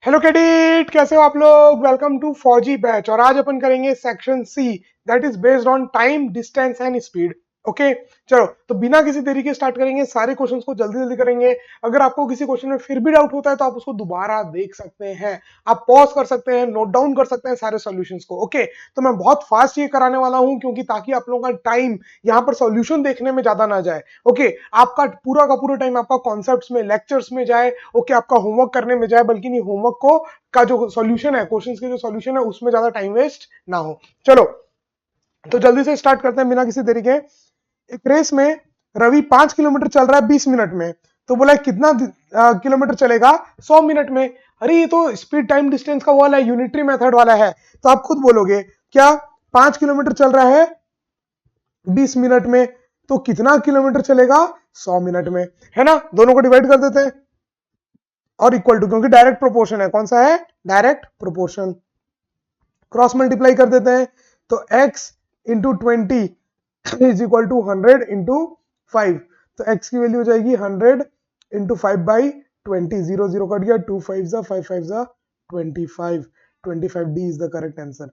Hello cadet, कैसे हो आप लोग। Welcome to Fauji batch. और आज अपन करेंगे section C, that is based on time, distance and speed. Okay, चलो तो बिना किसी देरी के स्टार्ट करेंगे। सारे क्वेश्चंस को जल्दी जल्दी करेंगे। अगर आपको किसी क्वेश्चन में फिर भी डाउट होता है तो आप उसको दोबारा देख सकते हैं, आप पॉज कर सकते हैं, नोट डाउन कर सकते हैं सारे सॉल्यूशंस को। ओके, तो मैं बहुत फास्ट ये कराने वाला हूं क्योंकि ताकि आप लोगों का टाइम यहाँ पर सॉल्यूशन देखने में ज्यादा ना जाए। ओके, आपका पूरा टाइम आपका कॉन्सेप्ट्स में, लेक्चर्स में जाए। ओके, आपका होमवर्क करने में जाए, बल्कि नहीं, होमवर्क को का जो सॉल्यूशन है, क्वेश्चंस के जो सॉल्यूशन है, उसमें ज्यादा टाइम वेस्ट ना हो। चलो तो जल्दी से स्टार्ट करते हैं बिना किसी देरी के। एक रेस में रवि 5 किलोमीटर चल रहा है 20 मिनट में। तो बोला कितना किलोमीटर चलेगा 100 मिनट में। अरे ये तो स्पीड टाइम डिस्टेंस का वाला है, यूनिटरी मेथड वाला है। तो आप खुद बोलोगे क्या, 5 किलोमीटर चल रहा है 20 मिनट में, तो कितना किलोमीटर चलेगा 100 मिनट में, है ना। दोनों को डिवाइड कर देते हैं और इक्वल टू, क्योंकि डायरेक्ट प्रोपोर्शन है। कौन सा है? Direct proportion. क्रॉस मल्टीप्लाई कर देते हैं तो x into 20 is equal to 100 into 5। तो x की वैल्यू हो जाएगी 100 इंटू 5/20। 0 0 कट गया, 2 5 जा 5 5 जा 25। 25D is the correct answer.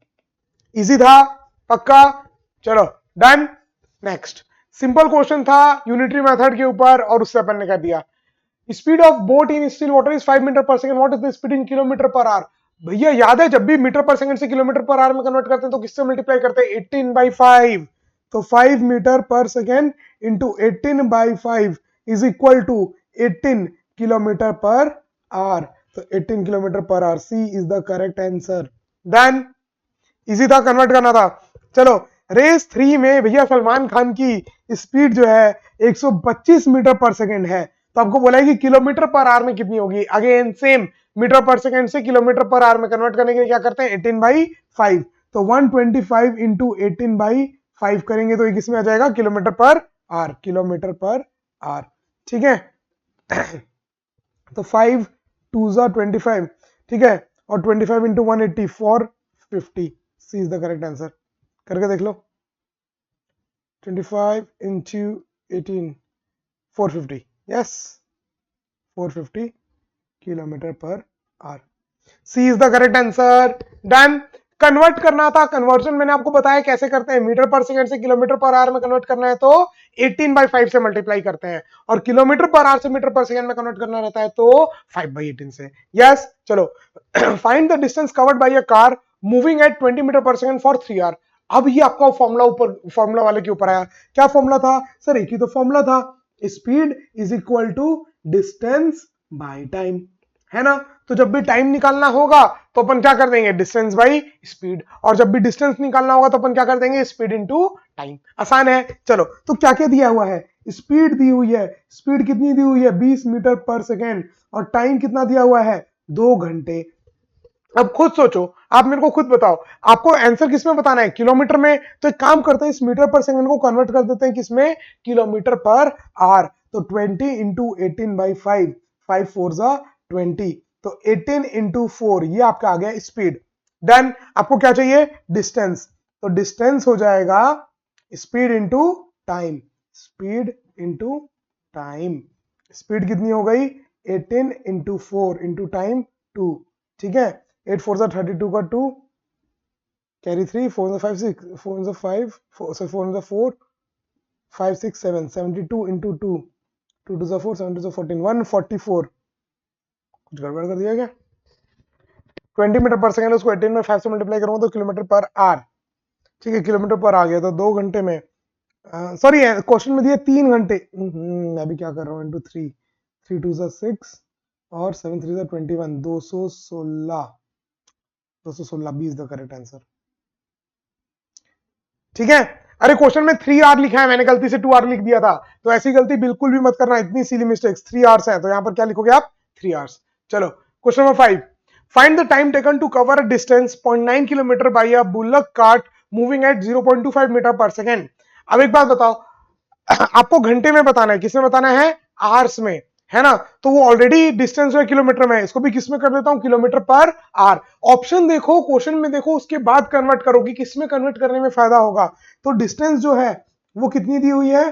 Easy था, पक्का। चलो डन। नेक्स्ट सिंपल क्वेश्चन था यूनिटरी मेथड के ऊपर, और उससे अपन ने क्या दिया, speed of boat in still water is 5 metre per second, what is the speed in kilometer per hour. भैया याद है, जब भी मीटर पर सेकंड से किलोमीटर पर आवर में कन्वर्ट करते हैं तो किससे मल्टीप्लाई करते हैं? 18/5। तो 5 metre per second into 18/5 is equal to 18 kilometre per hour. तो 18 kilometre per hour, C is the correct answer. Then easy था, कन्वर्ट करना था। चलो रेस 3 में भैया सलमान खान की स्पीड जो है 125 मीटर पर सेकंड है। तो आपको बोला है कि किलोमीटर पर आवर में कितनी होगी। Again same, metre per second से किलोमीटर पर आवर में कन्वर्ट करने के लिए क्या करते हैं? 18/5। तो 125 इंटू 18/5 करेंगे तो ये किसमें आ जाएगा? Kilometre per our. Kilometre per our, ठीक है। तो 5 2 जा 25, ठीक है, और 25 into 180 450। C is the correct answer. करके देख लो। 25 into 18 450, yes 450 kilometre per hour. C is the correct answer. Done. Convert करना था, कन्वर्जन मैंने आपको बताया कैसे करते हैं। मीटर पर सेकंड से किलोमीटर पर आवर में कन्वर्ट करना है तो 18/5 से मल्टीप्लाई करते हैं, और किलोमीटर पर आवर से मीटर पर सेकंड में कन्वर्ट करना रहता है तो 5/18 से। यस चलो। Find the distance covered by a car moving at 20 metre per second for 3 hour. अब ये आपका फॉर्मूला ऊपर, फॉर्मूला वाले के ऊपर आया। क्या फॉर्मूला था सर? एक ही तो फॉर्मूला था, speed is equal to distance by time, है ना। तो जब भी टाइम निकालना होगा तो अपन क्या कर देंगे? Distance by speed. और जब भी डिस्टेंस निकालना होगा तो अपन क्या कर देंगे? Speed into time. आसान है। चलो तो क्या क्या दिया हुआ है? स्पीड दी हुई है। स्पीड कितनी दी हुई है? 20 मीटर पर सेकेंड। और टाइम कितना दिया हुआ है? 2 घंटे। अब खुद सोचो, आप मेरे को खुद बताओ, आपको आंसर किसमें बताना है? किलोमीटर में। तो एक काम करते हैं, इस मीटर पर सेकंड को कन्वर्ट कर देते हैं किसमें? Kilometre per hour. तो 20 इंटू 18/5, 5 4 जा 20। तो 18 इंटू 4, ये आपका आ गया स्पीड। देन आपको क्या चाहिए? डिस्टेंस। तो डिस्टेंस हो जाएगा speed into time. Speed into time. Speed कितनी हो गई? 18 इंटू 4 इंटू टाइम 2, ठीक है। 8 4 जा 32 का 2, कैरी 3, 4 जा 5 6, 4 जा 5 4 4 जा 4 5 6 7, 72 इंटू 2, 2 2 जा 4, 7 2 जा 14, 144। कुछ गड़बड़ कर दिया क्या? 20 मीटर पर सेकंड, उसको 18 में 5 से मल्टीप्लाई करूंगा तो किलोमीटर पर आवर, ठीक है। किलोमीटर पर आ गया तो 2 घंटे में, सॉरी क्वेश्चन में दिया 3 घंटे। मैं अभी क्या कर रहा हूँ? इंटू 3, 3 2 जा 6 और 7 3 जा 21, 216। 216 B is the correct answer, ठीक है। अरे क्वेश्चन में 3 आवर लिखा है, मैंने गलती से 2 आवर लिख दिया था। तो ऐसी गलती बिल्कुल भी मत करना, इतनी सीली मिस्टेक्स। 3 आवर्स है तो यहां पर क्या लिखोगे आप? 3 आवर्स। चलो question number 5, find the time taken to cover a distance 0.9 kilometre by a bullock cart moving at 0.25 metre per second. अब एक बात बताओ, आपको घंटे में बताना है, किसमें बताना है? आवर्स में, है ना। तो वो ऑलरेडी डिस्टेंस है किलोमीटर में, इसको भी किसमें कर देता हूं? Kilometre per our. ऑप्शन देखो, क्वेश्चन में देखो, उसके बाद कन्वर्ट करो कि किसमें कन्वर्ट करने में फायदा होगा। तो डिस्टेंस जो है वो कितनी दी हुई है?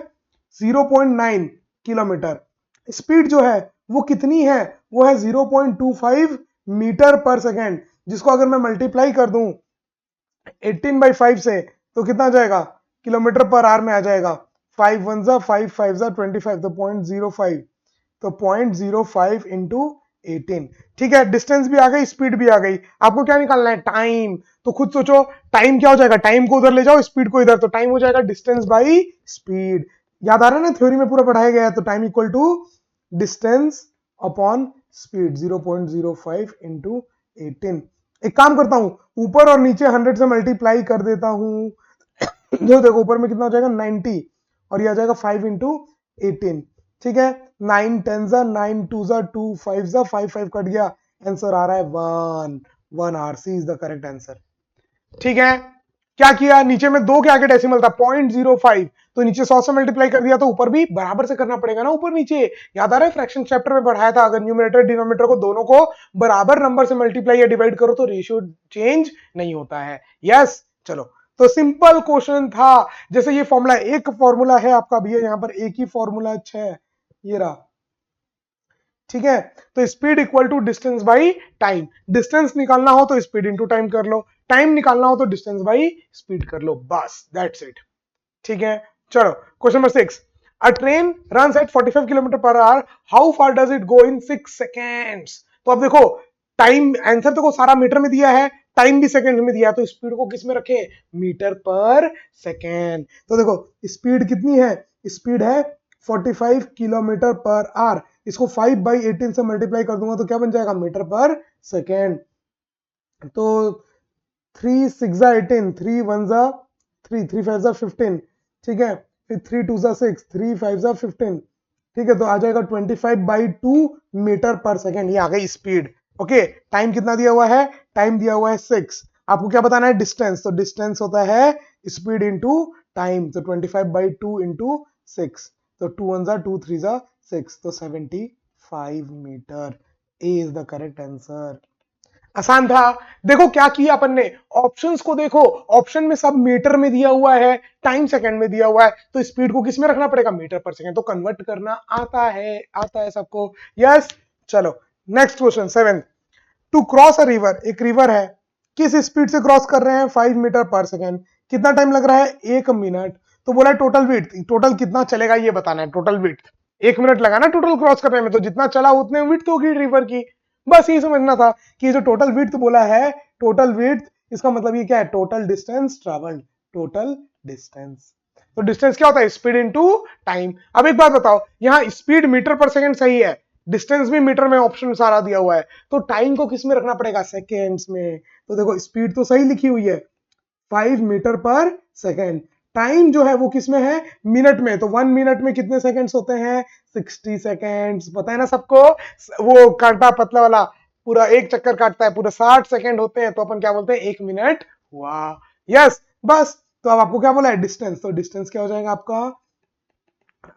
0.9 किलोमीटर। स्पीड जो है वो कितनी है? वो है 0.25 मीटर पर सेकेंड, जिसको अगर मैं मल्टीप्लाई कर दूं 18/5 से तो कितना आ जाएगा, किलोमीटर पर आवर में आ जाएगा। 5 1 5 5 25, तो 0.05, तो 0.05 इंटू 18। ठीक है, डिस्टेंस भी आ गई, स्पीड भी आ गई। आपको क्या निकालना है, टाइम। तो खुद सोचो टाइम क्या हो जाएगा, टाइम को उधर ले जाओ, स्पीड को इधर, तो टाइम हो जाएगा डिस्टेंस बाई स्पीड। याद आ रहा है ना, थ्योरी में पूरा पढ़ाया गया है। तो time equal to distance upon speed, 0.05 into 18। एक काम करता हूं, ऊपर और नीचे 100 से मल्टीप्लाई कर देता हूं। जो देखो ऊपर में कितना हो जाएगा 90, और ये आ जाएगा 5 इंटू 18। ठीक है, 9 10 जा 9 2 जा 2 5 जा 5 5 कट गया, आंसर आ रहा है 1 आर। C is the correct answer. ठीक है, क्या किया, नीचे में दो के आगे डेसिमल था 0.05, तो नीचे 100 से मल्टीप्लाई कर दिया, तो ऊपर भी बराबर से करना पड़ेगा ना, ऊपर नीचे। याद आ रहा है, फ्रैक्शन चैप्टर में पढ़ाया था, अगर न्यूमरेटर डिनोमिनेटर को दोनों को बराबर नंबर से मल्टीप्लाई या डिवाइड करो तो रेशियो चेंज नहीं होता है। यस, चलो, तो सिंपल क्वेश्चन था। जैसे ये फॉर्मूला, एक फॉर्मूला है आपका भैया, यहां पर एक ही फॉर्मूला अच्छा है, ये रहा। ठीक है, तो speed equal to distance by time. Distance निकालना हो तो स्पीड इंटू टाइम कर लो, टाइम निकालना हो तो डिस्टेंस बाई स्पीड कर लो, बस दैट्स इट। ठीक है, चलो question number 6। A train runs at 45 kilometre per our, how far does it go in 6 seconds. तो अब देखो, टाइम आंसर देखो सारा मीटर में दिया है, टाइम भी सेकंड में दिया है, तो स्पीड को किस में रखे, मीटर पर सेकेंड। तो देखो स्पीड कितनी है, स्पीड है 45 किलोमीटर पर आवर, इसको 5/18 से मल्टीप्लाई कर दूंगा तो क्या बन जाएगा, मीटर पर सेकेंड। तो 3 6 18, 3 1 3 3 5 15। ठीक है, फिर 3 2 6, 3 5 15। ठीक है, तो आ जाएगा 25/2 मीटर पर सेकेंड, ये आ गई स्पीड। ओके, टाइम कितना दिया हुआ है, टाइम दिया हुआ है 6। आपको क्या बताना है, डिस्टेंस। तो डिस्टेंस होता है स्पीड इंटू टाइम, तो 25/2 इंटू 6, तो 2 1 2 3 6, तो 75 metre. A is the correct answer. आसान था। देखो क्या किया अपन ने, ऑप्शंस को देखो, ऑप्शन में सब मीटर में दिया हुआ है, टाइम सेकंड में दिया हुआ है, तो स्पीड को किस में रखना पड़ेगा, मीटर पर सेकंड। तो कन्वर्ट करना आता है सबको। यस, चलो next question 7। To cross a river, एक रिवर है, किस स्पीड से क्रॉस कर रहे हैं, 5 मीटर पर सेकंड। कितना टाइम लग रहा है, 1 मिनट। तो बोला टोटल विड्थ, टोटल कितना चलेगा ये बताना है, टोटल विड्थ। 1 मिनट लगा ना टोटल क्रॉस करने में, तो जितना चला उतने विड्थ होगी रिवर की। बस ये समझना था कि जो टोटल विड्थ बोला है, टोटल विड्थ, इसका मतलब ये क्या है, total distance travelled, total distance. तो डिस्टेंस क्या होता है, स्पीड इनटू टाइम। अब एक बात बताओ, यहाँ स्पीड मीटर पर सेकंड सही है, डिस्टेंस भी मीटर में ऑप्शन सारा दिया हुआ है, तो टाइम को किस में रखना पड़ेगा, सेकेंड्स में। तो देखो स्पीड तो सही लिखी हुई है 5 मीटर पर सेकेंड, टाइम जो है वो किस में है, मिनट में। तो 1 मिनट में कितने सेकेंड्स होते हैं, 60 सेकेंड्स। पता है ना सबको, वो कांटा पतला वाला पूरा एक चक्कर काटता है, पूरा 60 सेकेंड होते हैं, तो अपन क्या बोलते हैं, 1 मिनट हुआ। यस, बस। तो अब आपको क्या बोला है, डिस्टेंस। तो डिस्टेंस क्या हो जाएगा आपका,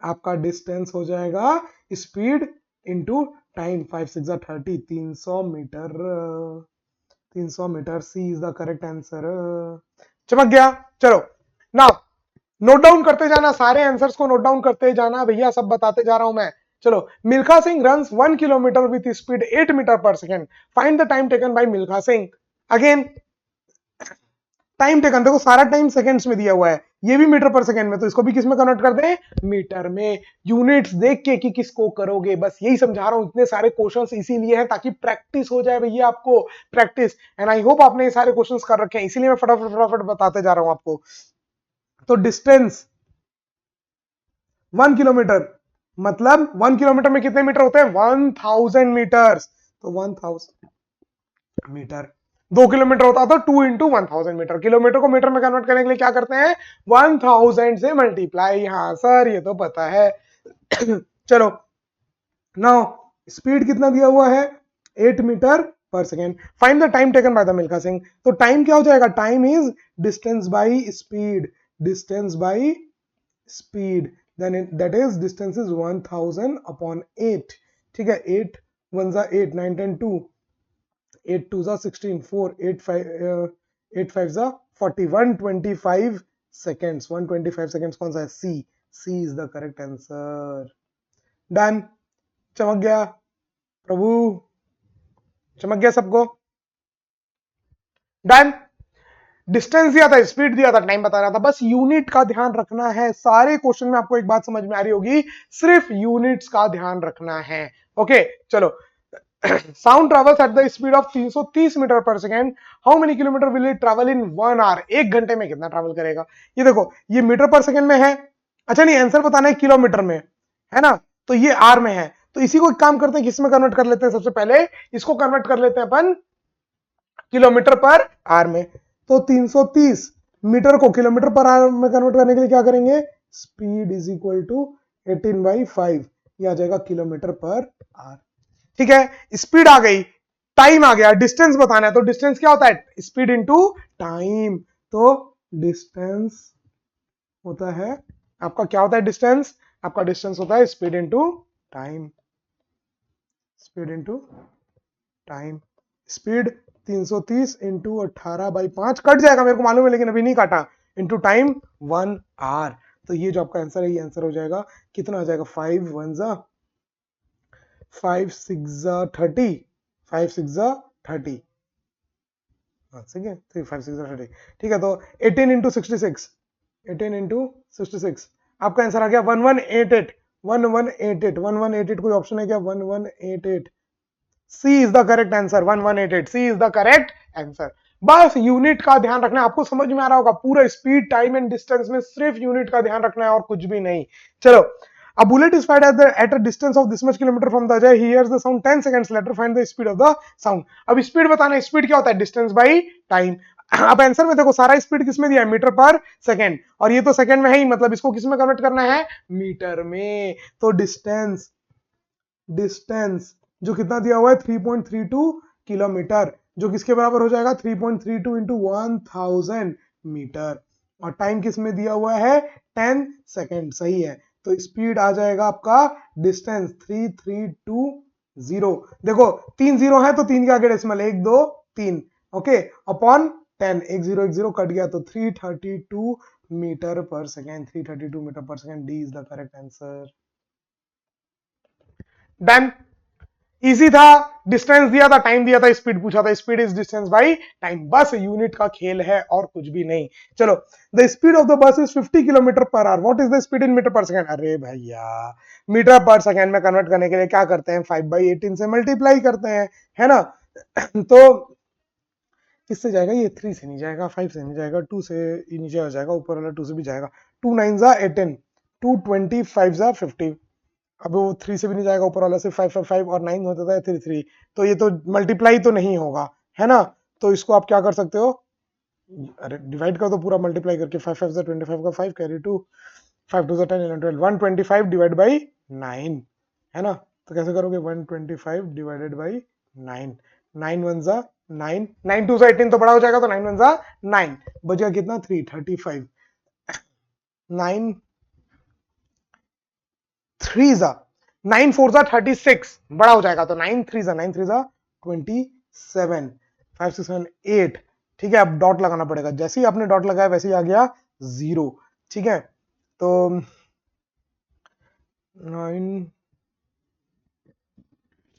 आपका डिस्टेंस हो जाएगा speed into time. 5 6 30, 300 metre, 300 metre. C is the correct answer. चमक गया। चलो ना, नोट डाउन करते जाना, सारे आंसर्स को नोट डाउन करते जाना भैया, सब बताते जा रहा हूं मैं। चलो, Milkha Singh runs 1 kilometer with speed 8 meter per second, find the time taken by Milkha Singh. Again time taken, देखो सारा टाइम सेकंड्स में दिया हुआ है, ये भी मीटर पर सेकंड में, तो इसको भी किस में कन्वर्ट कर दें, मीटर में। यूनिट्स देख के कि किसको करोगे, बस यही समझा रहा हूं। इतने सारे क्वेश्चंस इसीलिए हैं ताकि प्रैक्टिस हो जाए भैया, आपको प्रैक्टिस। एंड आई होप आपने ये सारे क्वेश्चंस कर रखे हैं, इसीलिए मैं फटाफट फटाफट बताते जा रहा हूं आपको। तो डिस्टेंस 1 किलोमीटर, मतलब 1 किलोमीटर में कितने मीटर होते हैं, 1000 मीटर। तो 1000 मीटर। 2 किलोमीटर होता तो 2 × 1000 मीटर। किलोमीटर को मीटर में कन्वर्ट करने के लिए क्या करते हैं, 1000 से मल्टीप्लाई। हाँ सर, ये तो पता है। चलो, नाउ स्पीड कितना दिया हुआ है, 8 meter per second. Find the time taken by the Milkha Singh. तो टाइम क्या हो जाएगा, time is distance by speed, distance by speed, then that is distance is 1000 upon 8। ठीक है, 8 1 8, 9 10 2, 8 2 16, 4 8 5 8 5 40, 125 seconds। 125 seconds कौन सा है, C. C is the correct answer. Done, चमक गया प्रभु। चमक गया सबको? डन। डिस्टेंस दिया था, स्पीड दिया था, टाइम बता रहा था, बस यूनिट का ध्यान रखना है। सारे क्वेश्चन में आपको एक बात समझ में आ रही होगी, सिर्फ यूनिट्स का ध्यान रखना है। ओके चलो। Sound travels at the speed of 330 meter per second, how many kilometer will it travel in 1 hour? एक घंटे में कितना ट्रेवल करेगा? ये देखो, ये मीटर पर सेकेंड में है, अच्छा नहीं, आंसर बताना है किलोमीटर में, है ना? तो ये आर में है, तो इसी को एक काम करते हैं, किसमें कन्वर्ट कर लेते हैं? सबसे पहले इसको कन्वर्ट कर लेते हैं अपन किलोमीटर पर आर में। तो 330 मीटर को किलोमीटर पर आर में कन्वर्ट करने के लिए क्या करेंगे? स्पीड इज इक्वल टू 18/5, ये आ जाएगा किलोमीटर पर आर। ठीक है, स्पीड आ गई, टाइम आ गया, डिस्टेंस बताना है, तो डिस्टेंस क्या होता है? Speed into time. तो डिस्टेंस होता है आपका, क्या होता है डिस्टेंस? आपका डिस्टेंस होता है speed into time, speed into time. Speed 330 into 18/5 cut जाएगा, मेरे को मालूम है, लेकिन अभी नहीं काटा, इंटू टाइम 1 आवर। तो ये जो आपका आंसर है, ये आंसर हो जाएगा, कितना आ जाएगा? 5 1 जा 5 6 जा 30, 5 6 जा 30, ठीक है, 3 5 6 जा 30, ठीक है। तो 18 इंटू 66, 18 इंटू 66, आपका आंसर आ गया 1188, 1188, 1188। कोई ऑप्शन है क्या? 1188, C is the correct answer, 1188, C is the correct answer. बस यूनिट का ध्यान रखना है, आपको समझ में आ रहा होगा, पूरा स्पीड टाइम एंड डिस्टेंस में सिर्फ यूनिट का ध्यान रखना है और कुछ भी नहीं। चलो, a bullet is fired at a distance of this much kilometer from the Ajay, he hears the sound 10 seconds later, find the speed of the sound। अब स्पीड बताना है, स्पीड क्या होता है? Distance by time. अब answer में देखो, सारा स्पीड किसमें दिया है? मीटर पर सेकेंड, और ये तो सेकेंड में है ही, मतलब इसको किसमें कन्वर्ट करना है? मीटर में। तो डिस्टेंस, डिस्टेंस जो कितना दिया हुआ है? 3.32 किलोमीटर, जो किसके बराबर हो जाएगा? 3.32 इंटू 1000 मीटर। और टाइम किस में दिया हुआ है? 10 सेकेंड, सही है। तो स्पीड आ जाएगा आपका, डिस्टेंस 3320। देखो 3 जीरो है, तो 3 के आगे डेसिमल 1 2 3, ओके, अपॉन 10, 1 0 कट गया, तो 332 metre per second, 332 metre per second, D is the correct answer. Done. Easy था, डिस्टेंस दिया था, टाइम दिया था, स्पीड पूछा था, speed is distance by time, बस यूनिट का खेल है और कुछ भी नहीं। चलो, the speed of the bus is 50 kilometre per hour, what is the speed in metre per second? अरे भैया, मीटर पर सेकंड में कन्वर्ट करने के लिए क्या करते हैं? 5/18 से मल्टीप्लाई करते हैं, है ना? तो किससे जाएगा ये? 3 से नहीं जाएगा, 5 से नहीं जाएगा, 2 से नीचे आ जाएगा, ऊपर वाला 2 से भी जाएगा, 2 9 जा 18, 225 जा 50, अब वो 3 से भी नहीं जाएगा, ऊपर वाला से 5 5 5 और 9 होता है 3 3, तो ये तो मल्टीप्लाई तो नहीं होगा, है ना? तो इसको आप क्या कर सकते हो? अरे डिवाइड कर दो पूरा, मल्टीप्लाई करके, 5 5 जा 25 का 5 कैरी 2, 5 2 जा 10 11 12, 125 डिवाइड बाई 9, है ना? तो कैसे करोगे? 125 डिवाइडेड बाई 9, 9 1 जा 9, 9 2 जा 18, तो बड़ा हो जाएगा, तो 9 1 जा 9, बचेगा कितना? 3 35, 9 3 जा 9 4 जा 36, बड़ा हो जाएगा, तो 9 3 जा 27, 5 6 7 8, ठीक है। अब डॉट लगाना पड़ेगा, जैसे ही आपने डॉट लगाया वैसे ही आ गया 0, ठीक है। तो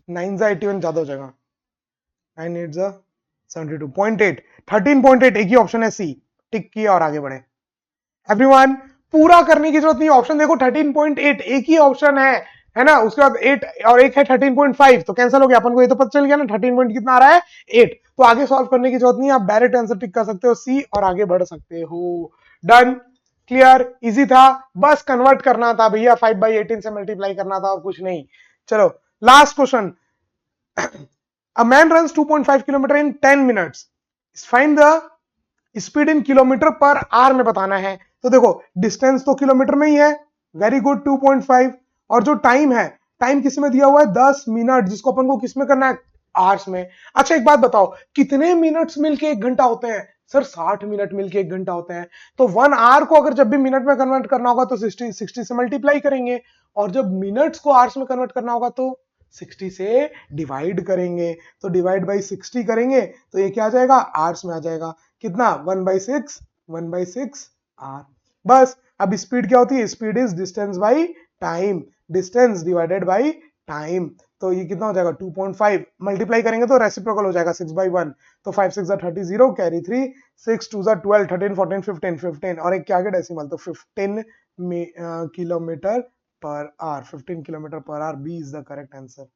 9 जा 81 ज्यादा हो जाएगा, 9 8 जा 72.8, 13.8, एक ही ऑप्शन है सी, टिक किया और आगे बढ़े। एवरीवन, पूरा करने की जरूरत नहीं, ऑप्शन देखो 13.8, एक ही ऑप्शन है ना? उसके बाद 8 और एक है 13.5, तो कैंसिल हो गया, अपन को ये तो पता चल गया ना 13 पॉइंट कितना आ रहा है? 8। तो आगे सॉल्व करने की जरूरत नहीं, आप डायरेक्ट आंसर टिक कर सकते हो सी और आगे बढ़ सकते हो। डन, क्लियर, इजी था, बस कन्वर्ट करना था भैया, 5/18 से मल्टीप्लाई करना था और कुछ नहीं। चलो, last question. A man runs 2.5 kilometre in 10 minutes, find the speed in kilometer per our में बताना है। तो देखो, डिस्टेंस तो किलोमीटर में ही है, वेरी गुड, 2.5, और जो टाइम है, टाइम किस में दिया हुआ है? 10 मिनट, जिसको अपन को किस में करना है? आवर्स में। अच्छा एक बात बताओ, कितने मिनट्स मिलके 1 घंटा होते हैं? सर 60 मिनट मिलके 1 घंटा होते हैं। तो 1 आवर को अगर जब भी मिनट में कन्वर्ट करना होगा तो 60 से मल्टीप्लाई करेंगे, और जब मिनट्स को आवर्स में कन्वर्ट करना होगा तो 60 से डिवाइड करेंगे। तो डिवाइड बाई 60 करेंगे तो ये क्या आ जाएगा? आवर्स में आ जाएगा। कितना? 1/6, 1/6 आर। बस, अब स्पीड क्या होती है? Speed is distance by time, distance divided by time. तो ये कितना हो जाएगा 2.5, मल्टीप्लाई करेंगे तो रेसिप्रोकल हो जाएगा 6/1, तो 5 6 30 0 कैरी 3, 6 2 12 13 14 15 15 और एक क्या आगे डेसिमल, तो 15 kilometre per hour, 15 kilometre per hour, B is the correct answer.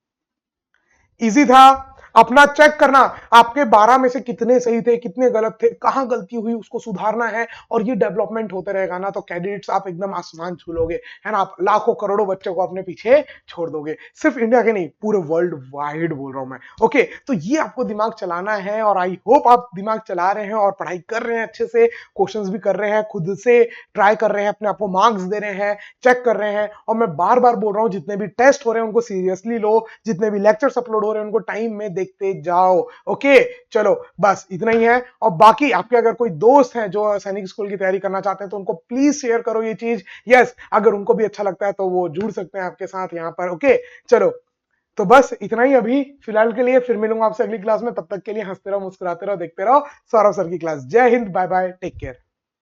Easy था। अपना चेक करना आपके 12 में से कितने सही थे, कितने गलत थे, कहां गलती हुई उसको सुधारना है, और ये डेवलपमेंट होते रहेगा ना, तो कैंडिडेट्स आप एकदम आसमान छू लोगे, है ना। आप लाखों करोड़ों बच्चों को अपने पीछे छोड़ दोगे, सिर्फ इंडिया के नहीं, पूरे वर्ल्ड वाइड बोल रहा हूं मैं। ओके, तो ये आपको दिमाग चलाना है, और आई होप आप दिमाग चला रहे हैं और पढ़ाई कर रहे हैं अच्छे से, क्वेश्चंस भी कर रहे हैं, खुद से ट्राई कर रहे हैं, अपने आप को मार्क्स दे रहे हैं, चेक कर रहे हैं। और मैं बार बार बोल रहा हूं, जितने भी टेस्ट हो रहे हैं उनको सीरियसली लो, जितने भी लेक्चर्स अपलोड हो रहे हैं उनको टाइम में देखते जाओ। ओके, चलो बस इतना ही है। और बाकी आपके अगर कोई दोस्त हैं जो सैनिक स्कूल की तैयारी करना चाहते हैं तो उनको प्लीज शेयर करो ये चीज। यस, अगर उनको भी अच्छा लगता है तो वो जुड़ सकते हैं आपके साथ यहाँ पर। ओके, चलो तो बस इतना ही अभी फिलहाल के लिए, फिर मिलूंगा आपसे अगली क्लास में। तब तक के लिए हंसते रहो, मुस्कुराते रहो, देखते रहो सौरभ सर की क्लास। जय हिंद, बाय बाय, टेक केयर।